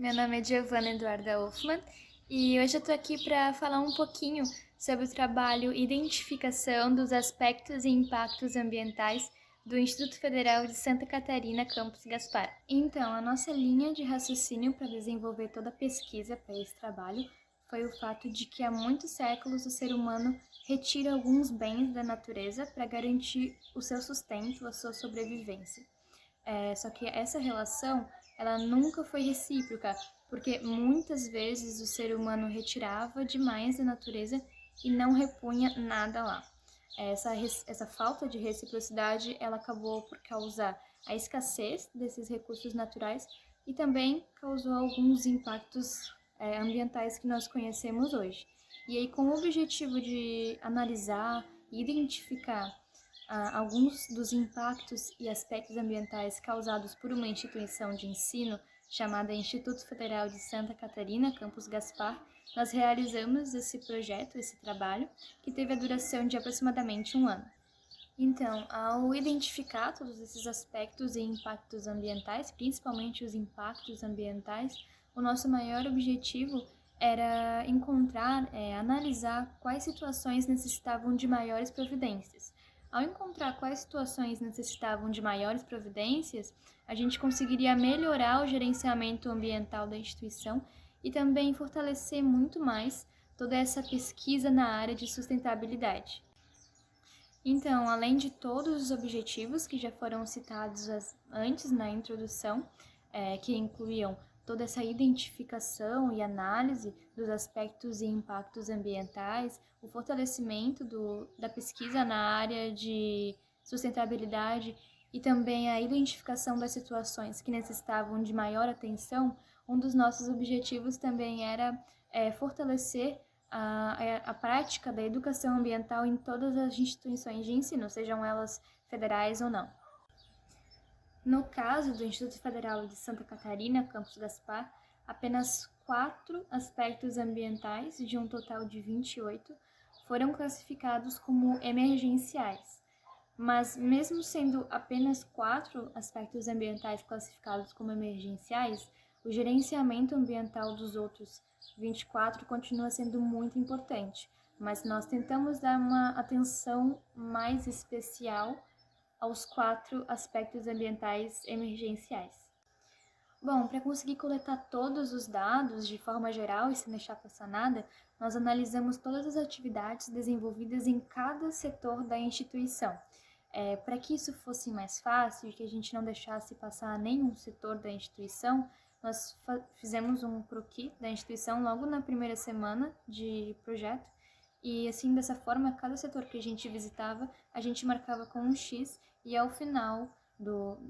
Meu nome é Giovanna Eduarda Hoffmann e hoje eu estou aqui para falar um pouquinho sobre o trabalho Identificação dos Aspectos e Impactos Ambientais do Instituto Federal de Santa Catarina, Campus Gaspar. Então, a nossa linha de raciocínio para desenvolver toda a pesquisa para esse trabalho foi o fato de que há muitos séculos o ser humano retira alguns bens da natureza para garantir o seu sustento, a sua sobrevivência. Só que essa relação, ela nunca foi recíproca, porque muitas vezes o ser humano retirava demais da natureza e não repunha nada lá. Essa falta de reciprocidade, ela acabou por causar a escassez desses recursos naturais e também causou alguns impactos ambientais que nós conhecemos hoje. E aí, com o objetivo de analisar e identificar alguns dos impactos e aspectos ambientais causados por uma instituição de ensino chamada Instituto Federal de Santa Catarina, Campus Gaspar, nós realizamos esse projeto, esse trabalho, que teve a duração de aproximadamente 1 ano. Então, ao identificar todos esses aspectos e impactos ambientais, principalmente os impactos ambientais, o nosso maior objetivo era encontrar, analisar quais situações necessitavam de maiores providências. Ao encontrar quais situações necessitavam de maiores providências, a gente conseguiria melhorar o gerenciamento ambiental da instituição e também fortalecer muito mais toda essa pesquisa na área de sustentabilidade. Então, além de todos os objetivos que já foram citados antes na introdução, que incluíam toda essa identificação e análise dos aspectos e impactos ambientais, o fortalecimento da pesquisa na área de sustentabilidade e também a identificação das situações que necessitavam de maior atenção, um dos nossos objetivos também era fortalecer a prática da educação ambiental em todas as instituições de ensino, sejam elas federais ou não. No caso do Instituto Federal de Santa Catarina, Campus Gaspar, apenas 4 aspectos ambientais, de um total de 28, foram classificados como emergenciais. Mas, mesmo sendo apenas 4 aspectos ambientais classificados como emergenciais, o gerenciamento ambiental dos outros 24 continua sendo muito importante, mas nós tentamos dar uma atenção mais especial aos 4 aspectos ambientais emergenciais. Bom, para conseguir coletar todos os dados de forma geral e sem deixar passar nada, nós analisamos todas as atividades desenvolvidas em cada setor da instituição. Para que isso fosse mais fácil e que a gente não deixasse passar nenhum setor da instituição, nós fizemos um croquis da instituição logo na primeira semana de projeto e assim, dessa forma, cada setor que a gente visitava, a gente marcava com um X e ao final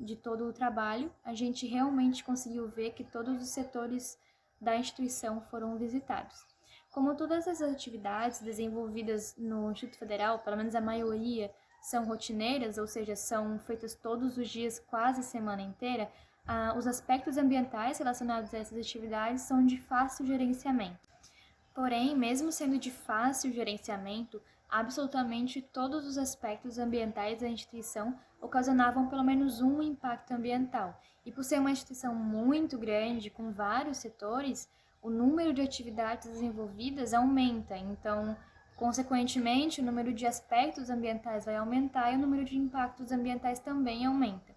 de todo o trabalho, a gente realmente conseguiu ver que todos os setores da instituição foram visitados. Como todas as atividades desenvolvidas no Instituto Federal, pelo menos a maioria, são rotineiras, ou seja, são feitas todos os dias, quase a semana inteira, os aspectos ambientais relacionados a essas atividades são de fácil gerenciamento. Porém, mesmo sendo de fácil gerenciamento, absolutamente todos os aspectos ambientais da instituição ocasionavam pelo menos um impacto ambiental. E por ser uma instituição muito grande, com vários setores, o número de atividades desenvolvidas aumenta. Então, consequentemente, o número de aspectos ambientais vai aumentar e o número de impactos ambientais também aumenta.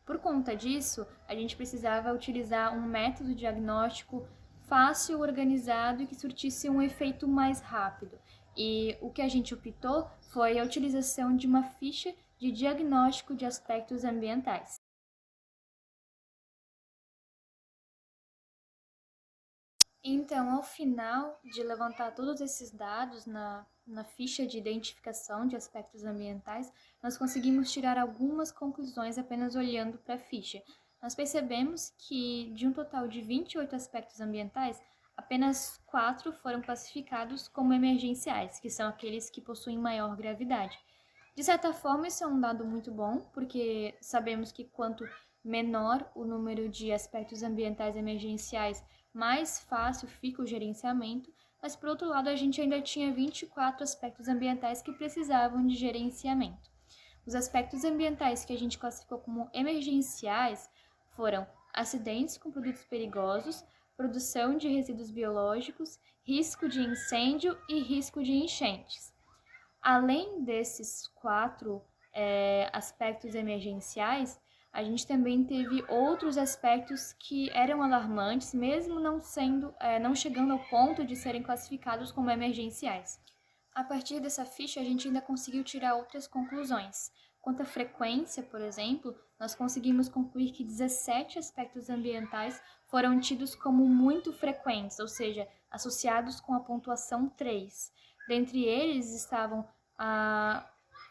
Por conta disso, a gente precisava utilizar um método diagnóstico fácil, organizado e que surtisse um efeito mais rápido. E o que a gente optou foi a utilização de uma ficha de diagnóstico de aspectos ambientais. Então, ao final de levantar todos esses dados na ficha de identificação de aspectos ambientais, nós conseguimos tirar algumas conclusões apenas olhando para a ficha. Nós percebemos que, de um total de 28 aspectos ambientais, apenas 4 foram classificados como emergenciais, que são aqueles que possuem maior gravidade. De certa forma, isso é um dado muito bom, porque sabemos que quanto menor o número de aspectos ambientais emergenciais, mais fácil fica o gerenciamento, mas por outro lado a gente ainda tinha 24 aspectos ambientais que precisavam de gerenciamento. Os aspectos ambientais que a gente classificou como emergenciais foram acidentes com produtos perigosos, produção de resíduos biológicos, risco de incêndio e risco de enchentes. Além desses 4 aspectos emergenciais, a gente também teve outros aspectos que eram alarmantes, mesmo não chegando ao ponto de serem classificados como emergenciais. A partir dessa ficha, a gente ainda conseguiu tirar outras conclusões. Quanto à frequência, por exemplo, nós conseguimos concluir que 17 aspectos ambientais foram tidos como muito frequentes, ou seja, associados com a pontuação 3. Dentre eles estavam a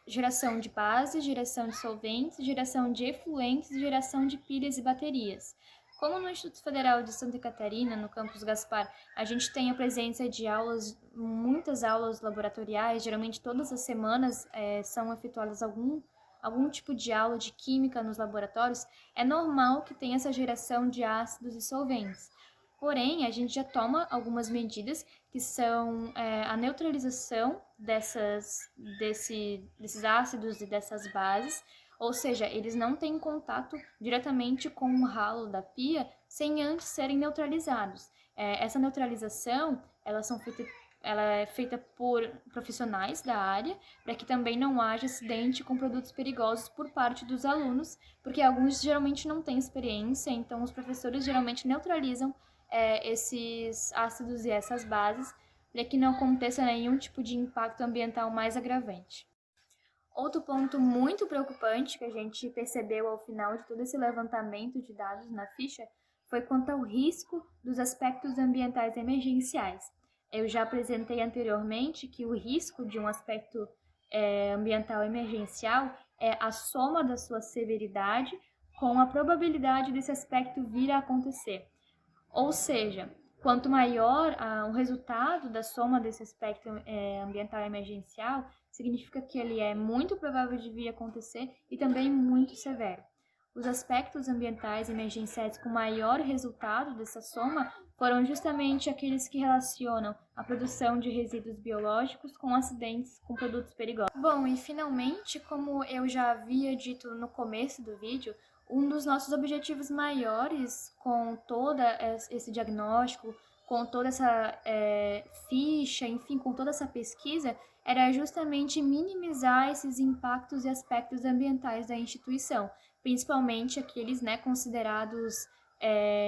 geração de bases, geração de solventes, geração de efluentes e geração de pilhas e baterias. Como no Instituto Federal de Santa Catarina, no campus Gaspar, a gente tem a presença de muitas aulas laboratoriais, geralmente todas as semanas são efetuadas algum tipo de aula de química nos laboratórios, é normal que tenha essa geração de ácidos e solventes. Porém, a gente já toma algumas medidas que são a neutralização desses ácidos e dessas bases, ou seja, eles não têm contato diretamente com o ralo da pia sem antes serem neutralizados. Essa neutralização, ela é feita por profissionais da área, para que também não haja acidente com produtos perigosos por parte dos alunos, porque alguns geralmente não têm experiência, então os professores geralmente neutralizam esses ácidos e essas bases, para que não aconteça nenhum tipo de impacto ambiental mais agravante. Outro ponto muito preocupante que a gente percebeu ao final de todo esse levantamento de dados na ficha foi quanto ao risco dos aspectos ambientais emergenciais. Eu já apresentei anteriormente que o risco de um aspecto ambiental emergencial é a soma da sua severidade com a probabilidade desse aspecto vir a acontecer. Ou seja, quanto maior o resultado da soma desse aspecto ambiental emergencial, significa que ele é muito provável de vir a acontecer e também muito severo. Os aspectos ambientais emergenciais com maior resultado dessa soma foram justamente aqueles que relacionam a produção de resíduos biológicos com acidentes com produtos perigosos. Bom, e finalmente, como eu já havia dito no começo do vídeo, um dos nossos objetivos maiores com todo esse diagnóstico, com toda essa ficha, enfim, com toda essa pesquisa, era justamente minimizar esses impactos e aspectos ambientais da instituição, principalmente aqueles considerados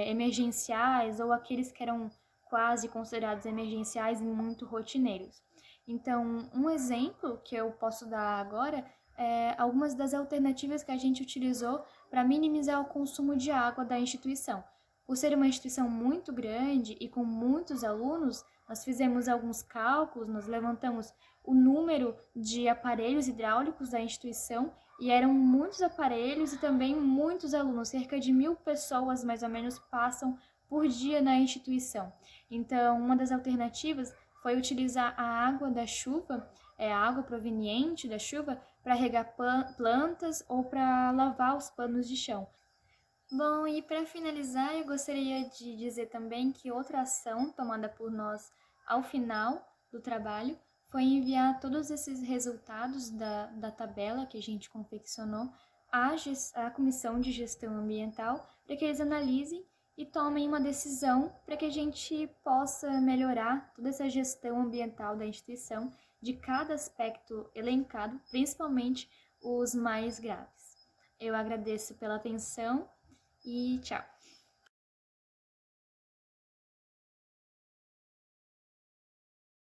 emergenciais ou aqueles que eram quase considerados emergenciais e muito rotineiros. Então, um exemplo que eu posso dar agora é algumas das alternativas que a gente utilizou para minimizar o consumo de água da instituição. Por ser uma instituição muito grande e com muitos alunos, nós fizemos alguns cálculos, nós levantamos o número de aparelhos hidráulicos da instituição e eram muitos aparelhos e também muitos alunos, cerca de 1.000 pessoas mais ou menos passam por dia na instituição. Então, uma das alternativas foi utilizar a água da chuva, a água proveniente da chuva, para regar plantas ou para lavar os panos de chão. Bom, e para finalizar, eu gostaria de dizer também que outra ação tomada por nós ao final do trabalho foi enviar todos esses resultados da tabela que a gente confeccionou à Comissão de Gestão Ambiental para que eles analisem e tomem uma decisão para que a gente possa melhorar toda essa gestão ambiental da instituição de cada aspecto elencado, principalmente os mais graves. Eu agradeço pela atenção e tchau!